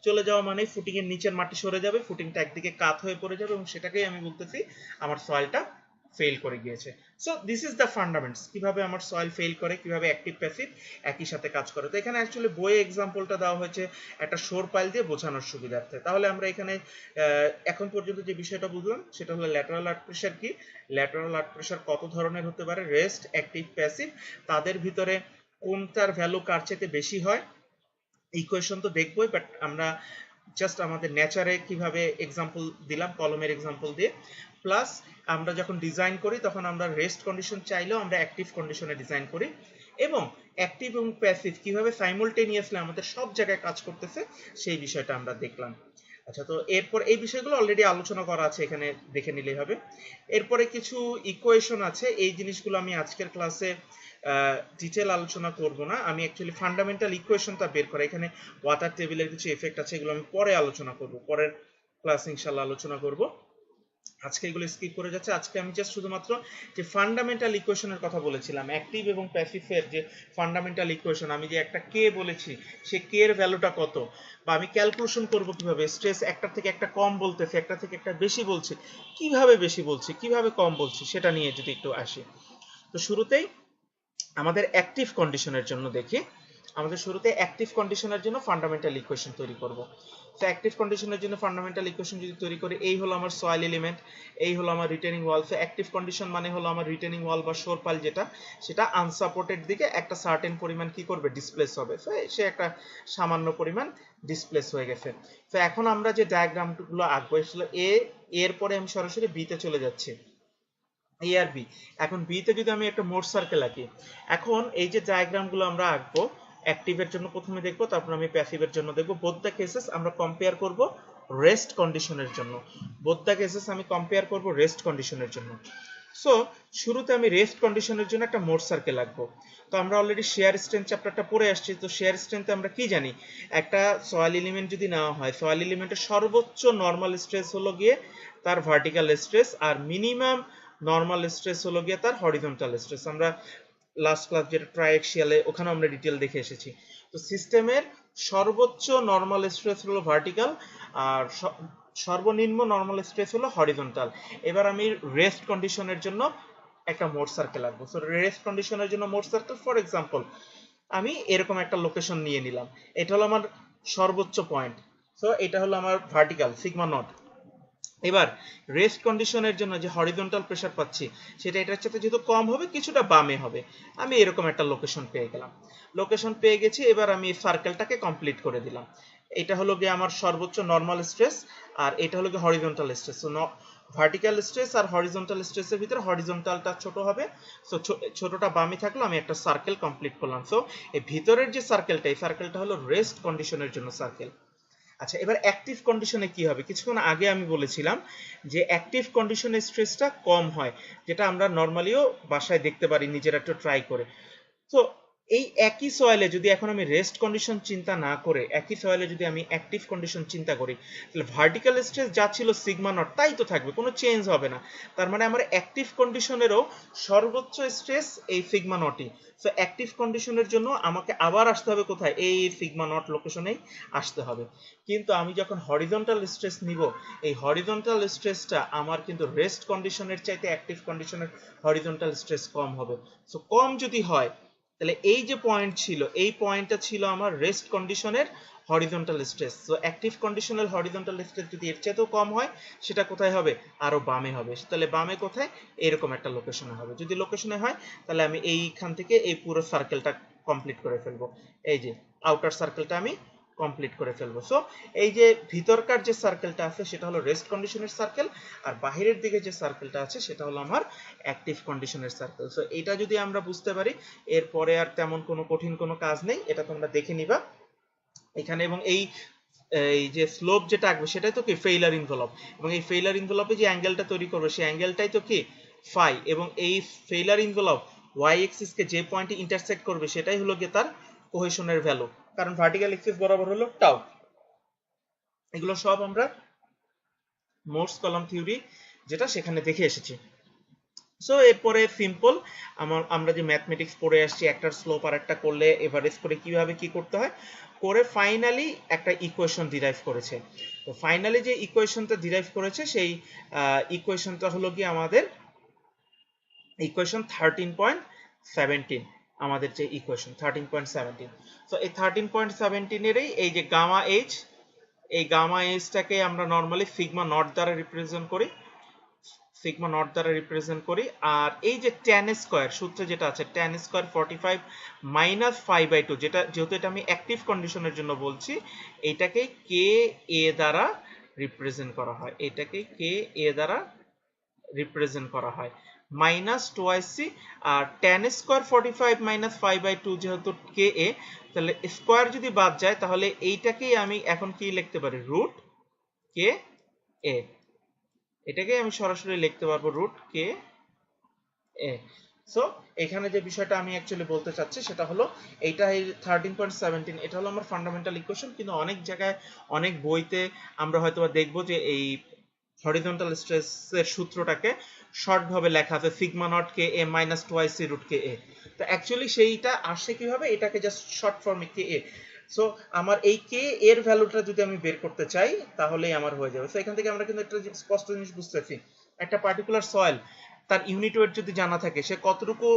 চলে যাওয়া মানে ফুটিং এর নিচের মাটি সরে যাবে, ফুটিংটা একদিকে কাত হয়ে পড়ে যাবে, এবং সেটাকেই আমি বলতেছি আমার সয়েলটা ফেল করে গিয়েছে। সো দিস ইজ দ্য ফান্ডামেন্টস, কিভাবে আমার সয়েল ফেল করে, কিভাবে অ্যাক্টিভ প্যাসিভ একই সাথে কাজ করে। তো এখানে অ্যাকচুয়ালি বইয়ে এক্সাম্পলটা দেওয়া হয়েছে একটা শোর পাইল দিয়ে বোঝানোর সুবিধার্থে। তাহলে আমরা এখানে এখন পর্যন্ত যে বিষয়টা বুঝলাম সেটা হলো ল্যাটারাল আর্ট প্রেসার কি, ল্যাটারাল আর্ট প্রেসার কত ধরনের হতে পারে, রেস্ট, অ্যাক্টিভ, প্যাসিভ, তাদের ভিতরে কোনটার ভ্যালু কার চেয়ে বেশি হয়। ইকুয়েশন তো দেখবোই, বাট আমরা জাস্ট আমাদের নেচারে কিভাবে এক্সাম্পল দিলাম কলমের এক্সাম্পল দিয়ে, প্লাস আমরা যখন ডিজাইন করি তখন আমরা রেস্ট কন্ডিশন চাইলেও আমরা অ্যাক্টিভ কন্ডিশনে ডিজাইন করি, এবং অ্যাক্টিভ এবং প্যাসিভ কিভাবে সাইমultaneously আমাদের সব জায়গায় কাজ করতেছে সেই বিষয়টা আমরা দেখলাম। আচ্ছা, তো এরপর এই বিষয়গুলো অলরেডি আলোচনা করা আছে, এখানে দেখে নিলেই হবে। এরপরে কিছু ইকুয়েশন আছে, এই জিনিসগুলো আমি আজকের ক্লাসে ডিটেল আলোচনা করব না, আমি অ্যাকচুয়ালি ফান্ডামেন্টাল ইকুয়েশনটা বের করা, এখানে ওয়াটার টেবিলের কিছু এফেক্ট আছে, এগুলো আমি পরে আলোচনা করব, পরের ক্লাসে ইনশাআল্লাহ আলোচনা করব। আজকে এগুলো স্কিপ করে যাচ্ছে। আজকে আমি জাস্ট শুধুমাত্র যে ফান্ডামেন্টাল ইকুয়েশনের কথা বলেছিলাম, অ্যাক্টিভ এবং প্যাসিভের যে ফান্ডামেন্টাল ইকুয়েশন, আমি যে একটা কে বলেছি সে কে এর ভ্যালুটা কত, বা আমি ক্যালকুলেশন করব কিভাবে, স্ট্রেস একটা থেকে একটা কম বলতেছে, একটা থেকে একটা বেশি বলছে, কিভাবে বেশি বলছি কিভাবে কম বলছি সেটা নিয়ে যদি একটু আসি। তো শুরুতেই আমাদের অ্যাক্টিভ কন্ডিশনের জন্য দেখি, আমাদের শুরুতে অ্যাক্টিভ কন্ডিশনের জন্য ফান্ডামেন্টাল ইকুয়েশন তৈরি করব। তো অ্যাক্টিভ কন্ডিশনের জন্য ফান্ডামেন্টাল ইকুয়েশন যদি তৈরি করি, এই হলো আমার সয়েল এলিমেন্ট, এই হলো আমার রিটেনিং ওয়াল। সো অ্যাক্টিভ কন্ডিশন মানে হলো আমার রিটেনিং ওয়াল বা শোর পাইল যেটা, সেটা আনসাপোর্টেড দিকে একটা সার্টেন পরিমাণ কি করবে, ডিসপ্লেস হবে। সো সে একটা সামান্য পরিমাণ ডিসপ্লেস হয়ে গেছে। তো এখন আমরা যে ডায়াগ্রামগুলো আঁকবো ছিল এর পরে আমি সরাসরি বি তে চলে যাচ্ছি, এ আর বি। এখন বি তে যদি আমি একটা মোট সার্কেল আঁকি, এখন এই যে ডায়াগ্রামগুলো আমরা আঁকবো অ্যাক্টিভের জন্য প্রথমে দেখবো, তারপর আমি প্যাসিভের জন্য দেখবো। বোথ দ্য কেসেস আমরা কম্পেয়ার করব রেস্ট কন্ডিশনের জন্য, বোথ দ্য কেসেস আমি কম্পেয়ার করব রেস্ট কন্ডিশনের জন্য। সো শুরুতে আমি রেস্ট কন্ডিশনের জন্য একটা মোট সার্কেল আঁকবো। তো আমরা অলরেডি শেয়ার স্ট্রেংথ চ্যাপ্টারটা পড়ে আসছি। তো শেয়ার স্ট্রেংথে আমরা কি জানি, একটা সয়েল এলিমেন্ট যদি নেওয়া হয়, সয়েল এলিমেন্টের সর্বোচ্চ নর্মাল স্ট্রেস হলো গিয়ে তার ভার্টিক্যাল স্ট্রেস, আর মিনিমাম নর্মাল স্ট্রেস হলো গিয়ে তার হরিজন্টাল স্ট্রেস। আমরা লাস্ট ক্লাস যেটা ট্রাইএক্সিয়ালে ওখানে আমরা ডিটেল দেখে এসেছি। তো সিস্টেমের সর্বোচ্চ নর্মাল স্ট্রেস হলো ভার্টিক্যাল, আর সর্বনিম্ন নর্মাল স্ট্রেস হলো হরিজন্টাল। এবার আমি রেস্ট কন্ডিশনের জন্য একটা মোট সার্কেল আঁকবো। সো রেস্ট কন্ডিশনের জন্য মোট সার্কেল, ফর এক্সাম্পল আমি এরকম একটা লোকেশন নিয়ে নিলাম, এটা হলো আমার সর্বোচ্চ পয়েন্ট। সো এটা হলো আমার ভার্টিক্যাল সিগমা নট। এবার রেস্ট কন্ডিশনের জন্য যে হরিজন্টাল প্রেসার পাচ্ছি সেটা এটার সাথে যেহেতু কম হবে, কিছুটা বামে হবে। আমি এরকম একটা লোকেশন পেয়ে গেলাম, লোকেশন পেয়ে গেছি। এবার আমি সার্কেলটাকে কমপ্লিট করে দিলাম। এটা হলো গিয়ে আমার সর্বোচ্চ নর্মাল স্ট্রেস, আর এটা হলো গিয়ে horizontal stress. So vertical stress আর হরিজন্টাল স্ট্রেসের ভিতরে হরিজন্টালটা ছোট হবে, সো ছোটটা বামে থাকলো, আমি একটা সার্কেল কমপ্লিট করলাম। সো এই ভিতরের যে সার্কেলটা, এই সার্কেলটা হলো রেস্ট কন্ডিশনের জন্য সার্কেল। আচ্ছা, এবার অ্যাক্টিভ কন্ডিশনে কি হবে, কিছুক্ষণ আগে আমি বলেছিলাম যে অ্যাক্টিভ কন্ডিশনে স্ট্রেসটা কম হয়, যেটা আমরা নর্মালিও বাসায় দেখতে পারি নিজেরা একটু ট্রাই করে। তো এই একই সয়েলে যদি এখন আমি রেস্ট কন্ডিশন চিন্তা না করে একই সয়েলে যদি আমি অ্যাক্টিভ কন্ডিশন চিন্তা করি, তাহলে ভার্টিক্যাল স্ট্রেস যা ছিল সিগমা নট তাই তো থাকবে, কোনো চেঞ্জ হবে না। তার মানে আমার অ্যাক্টিভ কন্ডিশনেরও সর্বোচ্চ স্ট্রেস এই সিগমা নটই। সো অ্যাক্টিভ কন্ডিশনের জন্য আমাকে আবার আসতে হবে কোথায়, এই সিগমা নট লোকেশনেই আসতে হবে। কিন্তু আমি যখন হরিজন্টাল স্ট্রেস নিব, এই হরিজন্টাল স্ট্রেসটা আমার কিন্তু রেস্ট কন্ডিশনের চাইতে অ্যাক্টিভ কন্ডিশনের হরিজন্টাল স্ট্রেস কম হবে। সো কম যদি হয় তাহলে এই যে পয়েন্ট ছিল, এই পয়েন্টটা ছিল আমার রেস্ট কন্ডিশনের horizontal stress. So active conditional horizontal stress যদি এর চাইতেও কম হয়, সেটা কোথায় হবে, আরো বামে হবে। তাহলে বামে কোথায়, এরকম একটা লোকেশনে হবে। যদি লোকেশনে হয় তাহলে আমি এইখান থেকে এই পুরো সার্কেলটা কমপ্লিট করে ফেলবো, এই যে আউটার সার্কেলটা আমি কমপ্লিট করে ফেলবো। সো এই যে ভিতরকার যে সার্কেলটা আছে সেটা হলো রেস্ট কন্ডিশনের সার্কেল, আর বাহিরের দিকে যে সার্কেলটা আছে সেটা হলো আমার অ্যাক্টিভ কন্ডিশনের সার্কেল। সো এটা যদি আমরা বুঝতে পারি, এরপরে আর তেমন কোনো কঠিন কোনো কাজ নেই, এটা তোমরা দেখে নিবা এখানে। এবং এই এই যে স্লোপ যেটা আসবে সেটাই তো কি ফেইলার ইনভেলপ, এবং এই ফেইলার ইনভেলপে যে অ্যাঙ্গেলটা তৈরি করবে সেই অ্যাঙ্গেলটাই তো কি ফাই, এবং এই ফেইলার ইনভেলপ ওয়াই এক্সিস কে যে পয়েন্টে ইন্টারসেক্ট করবে সেটাই হলো গিয়ে তার কোহেশনের ভ্যালু, কারণ ভার্টিক্যাল এক্সিস বরাবর হলো টাউ। এগুলো সব আমরা মোর্স কলাম থিওরি যেটা সেখানে দেখে এসেছি। সো এরপরে সিম্পল আমরা যে ম্যাথমেটিক্স পড়ে আসছি, একটার স্লোপ আর একটা করলে এভারেজ করে কিভাবে কি করতে হয় করে ফাইনালি একটা ইকুয়েশন ডিরাইভ করেছে। তো ফাইনালি যে ইকুয়েশনটা ডিরাইভ করেছে সেই ইকুয়েশনটা হলো কি আমাদের ইকুয়েশন 13.17, আমাদের যে ইকুয়েশন 13.17। তো এই 13.17 এই যে গামা এইচ, এই গামা এইচটাকে আমরা নর্মালি সিগমা নট দ্বারা রিপ্রেজেন্ট করি, সিগমা নট দ্বারা রিপ্রেজেন্ট করি। আর এই যে ট্যান স্কয়ার সূত্রে যেটা আছে ট্যান স্কয়ার 45 মাইনাস 5/2, যেটা যেহেতু এটা আমি অ্যাক্টিভ কন্ডিশনের জন্য বলছি, এটাকে কে এ দ্বারা রিপ্রেজেন্ট করা হয়, এটাকে কে এ দ্বারা রিপ্রেজেন্ট করা হয় মাইনাস 2c। আর ট্যান স্কয়ার 45 মাইনাস 5/2 যেহেতু কে এ, তাহলে স্কয়ার যদি বাদ যায় তাহলে এইটাকেই আমি এখন কি লিখতে পারি রুট কে এ, এটাকে আমি সরাসরি লিখতে পারবো রুট কে এ। সো এখানে যে বিষয়টা আমি অ্যাকচুয়ালি বলতে চাচ্ছি সেটা হলো এইটা এই 13.17 এটা হলো আমার ফান্ডামেন্টাল ইকুয়েশন, কিন্তু অনেক জায়গায় অনেক বইতে আমরা হয়তোবা দেখবো যে এই হরিজন্টাল স্ট্রেসের সূত্রটাকে শর্ট ভাবে লেখা আছে সিগমা নট কে এ মাইনাস 2c রুট কে এ। তো অ্যাকচুয়ালি সেইটা আসে কিভাবে, এটাকে জাস্ট শর্ট ফর্মে কে এ। সো আমার এই কে এর ভ্যালুটা যদি আমি বের করতে চাই তাহলেই আমার হয়ে যাবে। সো এখান থেকে আমরা কিন্তু একটা স্পষ্ট জিনিস বুঝতেছি, একটা পার্টিকুলার সয়েল তার ইউনিট ওয়েট যদি জানা থাকে সে কতটুকু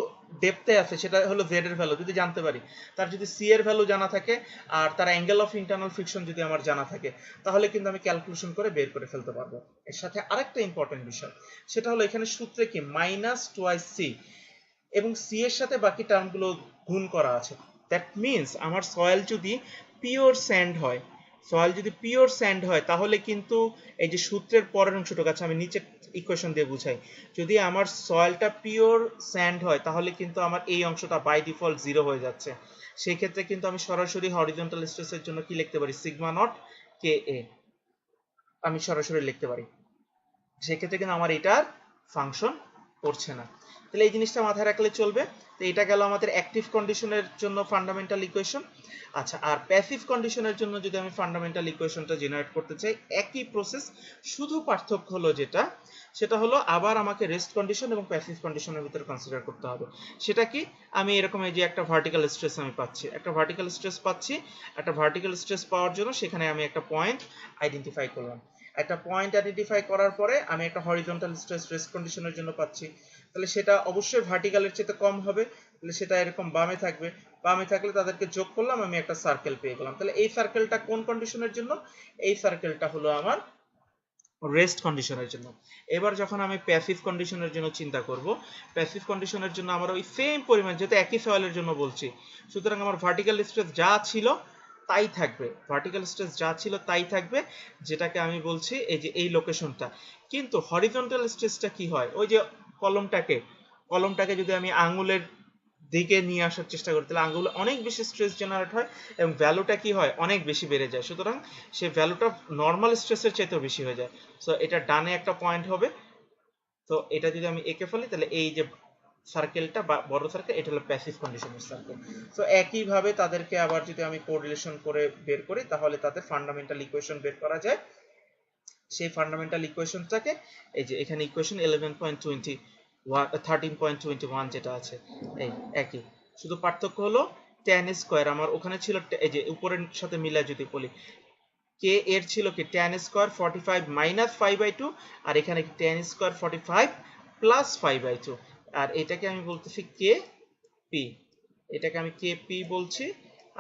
ডেপথে আছে সেটা হলো জেড এর ভ্যালু যদি জানতে পারি, তার যদি সি এর ভ্যালু জানা থাকে আর তার অ্যাঙ্গেল অফ ইন্টারনাল ফ্রিকশন যদি আমার জানা থাকে তাহলে কিন্তু আমি ক্যালকুলেশন করে বের করে ফেলতে পারবো। এর সাথে আরেকটা ইম্পর্টেন্ট বিষয় সেটা হলো এখানে সূত্রে কি মাইনাস 2c এবং সি এর সাথে বাকি টার্মগুলো গুণ করা আছে। দ্যাট মিনস আমার সয়েল যদি পিওর স্যান্ড হয়, সয়েল যদি পিওর স্যান্ড হয় তাহলে কিন্তু এই যে সূত্রের পরের অংশটুকু আছে আমি নিচে ইকুয়েশন দিয়ে বুঝাই, যদি আমার সয়েলটা পিওর স্যান্ড হয় তাহলে কিন্তু আমার এই অংশটা বাই ডিফল্ট 0 হয়ে যাচ্ছে। সেই ক্ষেত্রে কিন্তু আমি সরাসরি হরিজন্টাল স্ট্রেসের জন্য কি লিখতে পারি সিগমা নট কে এ আমি সরাসরি লিখতে পারি, সেক্ষেত্রে কিন্তু আমার এটার ফাংশন করছে না। তাহলে এই জিনিসটা মাথায় রাখলে চলবে। তো এটা গেল আমাদের অ্যাক্টিভ কন্ডিশনের জন্য ফান্ডামেন্টাল ইকুয়েশন। আচ্ছা, আর প্যাসিভ কন্ডিশনের জন্য যদি আমি ফান্ডামেন্টাল ইকুয়েশনটা জেনারেট করতে চাই একই প্রসেস, শুধু পার্থক্য হলো যেটা সেটা হলো আবার আমাকে রেস্ট কন্ডিশন এবং প্যাসিভ কন্ডিশনের ভিতরে কনসিডার করতে হবে। সেটা কি, আমি এরকম এই যে একটা ভার্টিক্যাল স্ট্রেস আমি পাচ্ছি, একটা ভার্টিক্যাল স্ট্রেস পাচ্ছি, একটা ভার্টিক্যাল স্ট্রেস পাওয়ার জন্য সেখানে আমি একটা পয়েন্ট আইডেন্টিফাই করলাম, একটা পয়েন্ট আইডেন্টিফাই করার পরে আমি একটা হরিজন্টাল স্ট্রেস রেস্ট কন্ডিশনের জন্য পাচ্ছি, তাহলে সেটা অবশ্যই ভার্টিক্যালের চেয়ে কম হবে, তাহলে সেটা এরকম বামে থাকবে, বামে থাকলে তাদেরকে যোগ করলাম আমি একটা সার্কেল পেয়ে গেলাম। তাহলে এই সার্কেলটা কোন কন্ডিশনের জন্য, এই সার্কেলটা হলো আমার রেস্ট কন্ডিশনের জন্য। এবার যখন আমি প্যাসিভ কন্ডিশনের জন্য চিন্তা করব, প্যাসিভ কন্ডিশনের জন্য আমার ওই সেম পরিমাণ যেহেতু একই সয়েলের জন্য বলছি, সুতরাং আমার ভার্টিক্যাল স্ট্রেস যা ছিল তাই থাকবে, ভার্টিক্যাল স্ট্রেস যা ছিল তাই থাকবে, যেটাকে আমি বলছি এই যে এই লোকেশনটা। কিন্তু হরিজন্টাল স্ট্রেসটা কি হয়, ওই যে কলমটাকে যদি আমি আঙুলের দিকে নিয়ে আসার চেষ্টা করি তাহলে আঙুলে অনেক বেশি স্ট্রেস জেনারেট হয় এবং ভ্যালুটা কি হয় অনেক বেশি বেড়ে যায়, সুতরাং সেই ভ্যালুটা নর্মাল স্ট্রেসের চাইতেও বেশি হয়ে যায়। সো এটা ডানে একটা পয়েন্ট হবে, তো এটা যদি আমি এঁকে ফেলি তাহলে এই যে সার্কেলটা বা বড় সার্কেল এটা হলো প্যাসিভ কন্ডিশনের সার্কেল। সো একইভাবে তাদেরকে আবার যদি আমি কোরিলেশন করে বের করি তাহলে তাদের ফান্ডামেন্টাল ইকুয়েশন বের করা যায়। সেই ফান্ডামেন্টাল ইকুয়েশনটাকে এই যে এখানে ইকুয়েশন 13.21 যেটা আছে এই একই, শুধু পার্থক্য হলো tan স্কয়ার আমার ওখানে ছিল এই যে উপরের সাথে মিলা যদি বলি কে এর ছিল কি tan স্কয়ার 45 মাইনাস 5/2 আর এখানে কি tan স্কয়ার 45 প্লাস 5/2 আর এটাকে আমি বলতেছি কে পি, এটাকে আমি কে পি বলছি।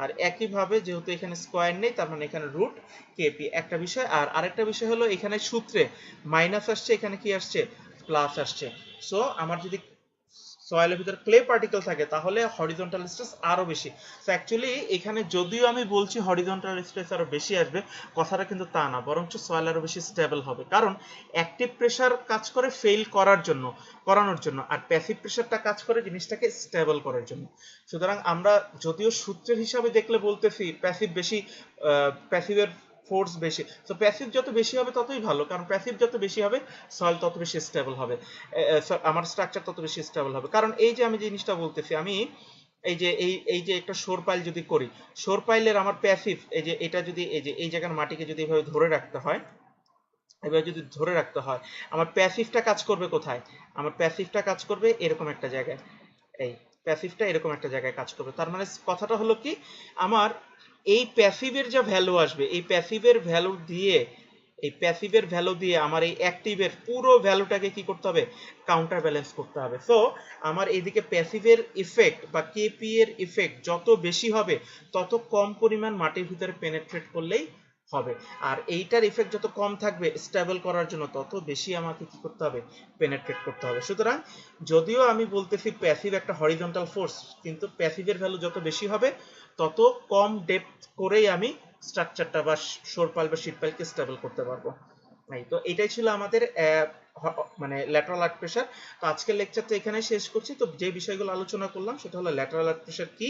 আর একইভাবে যেহেতু এখানে স্কয়ার নেই তার মানে এখানে রুট কেপি একটা বিষয়। আর আরেকটা বিষয় হলো এখানে সূত্রে মাইনাস আসছে, এখানে কি আসছে প্লাস আসছে। সো আমার যদি সয়েলের ভিতরে ক্লে পার্টিকেল থাকে তাহলে হরিজন্টাল স্ট্রেস আরো বেশি। সো অ্যাকচুয়ালি এখানে যদিও আমি বলছি হরিজন্টাল স্ট্রেস আরো বেশি আসবে, কথাটা কিন্তু তা না, বরঞ্চ সয়েল আরো বেশি স্টেবল হবে, কারণ অ্যাক্টিভ প্রেসার কাজ করে ফেল করানোর জন্য আর প্যাসিভ প্রেসারটা কাজ করে জিনিসটাকে স্টেবল করার জন্য। সুতরাং আমরা যদিও সূত্রের হিসাবে দেখলে বলতেছি প্যাসিভের ফোর্স বেশি। সো প্যাসিভ যত বেশি হবে ততই ভালো, কারণ প্যাসিভ যত বেশি হবে সয়েল তত বেশি স্টেবল হবে, আমার স্ট্রাকচার তত বেশি স্টেবল হবে। কারণ এই যে আমি জিনিসটা বলতেছি, আমি এই যে একটা শোর পাইল যদি করি, শোর পাইলের আমার প্যাসিভ, এই যে এটা যদি এই জায়গার মাটিকে যদি এভাবে ধরে রাখতে হয়, এবার যদি ধরে রাখতে হয়, আমার প্যাসিভটা কাজ করবে কোথায়? আমার প্যাসিভটা কাজ করবে এরকম একটা জায়গায়, এই প্যাসিভটা এরকম একটা জায়গায় কাজ করবে। তার মানে কথাটা হলো কি, আমার এই প্যাসিভের যে ভ্যালু আসবে, এই প্যাসিভের ভ্যালু দিয়ে আমার এই অ্যাক্টিভের পুরো ভ্যালুটাকে কি করতে হবে? কাউন্টার ব্যালেন্স করতে হবে। সো আমার এইদিকে প্যাসিভের ইফেক্ট বা কেপি এর ইফেক্ট যত বেশি হবে, তত কম পরিমাণ মাটির ভিতরে পেনেট্রেট করলেই হবে। আর এইটার ইফেক্ট যত কম থাকবে স্টেবল করার জন্য, তত বেশি আমাকে কি করতে হবে? পেনেট্রেট করতে হবে। সুতরাং যদিও আমি বলতেছি প্যাসিভ একটা হরিজন্টাল ফোর্স, কিন্তু প্যাসিভের ভ্যালু যত বেশি হবে তত কম ডেপথ করেই আমি স্ট্রাকচারটা বা শোর পাইল বা শীট পাইলকে স্টেবল করতে পারবো। তো এটাই ছিল আমাদের মানে ল্যাটারাল আর্ক প্রেসার। তো আজকের লেকচারটা এখানে শেষ করছি। তো যে বিষয়গুলো আলোচনা করলাম সেটা হলো ল্যাটারাল আর্ক প্রেসার কি,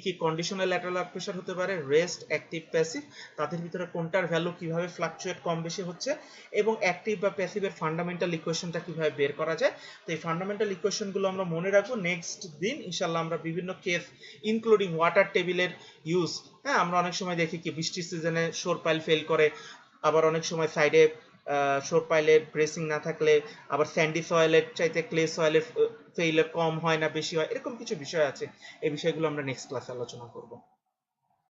কি কন্ডিশনে ল্যাটারাল আর্ক প্রেসার হতে পারে, রেস্ট, অ্যাক্টিভ, প্যাসিভ, তাদের ভিতরে কোনটার ভ্যালু কিভাবে ফ্লাকচুয়েট কম বেশি হচ্ছে, এবং অ্যাক্টিভ বা প্যাসিভের ফান্ডামেন্টাল ইকুয়েশনটা কিভাবে বের করা যায়। তো এই ফান্ডামেন্টাল ইকুয়েশনগুলো আমরা মনে রাখবো। নেক্সট দিন ইনশাআল্লাহ আমরা বিভিন্ন কেস ইনক্লুডিং ওয়াটার টেবিলের ইউজ, হ্যাঁ আমরা অনেক সময় দেখি কি বৃষ্টির সিজনে শোর পাইল ফেল করে, আবার অনেক সময় সাইডে শোর পাইলের ব্রেসিং না থাকলে আবার স্যান্ডি সয়েলের চাইতে ক্লে সয়েলের ফেইলার কম হয় না বেশি হয়, এরকম কিছু বিষয় আছে। এই বিষয়গুলো আমরা নেক্সট ক্লাসে আলোচনা করব।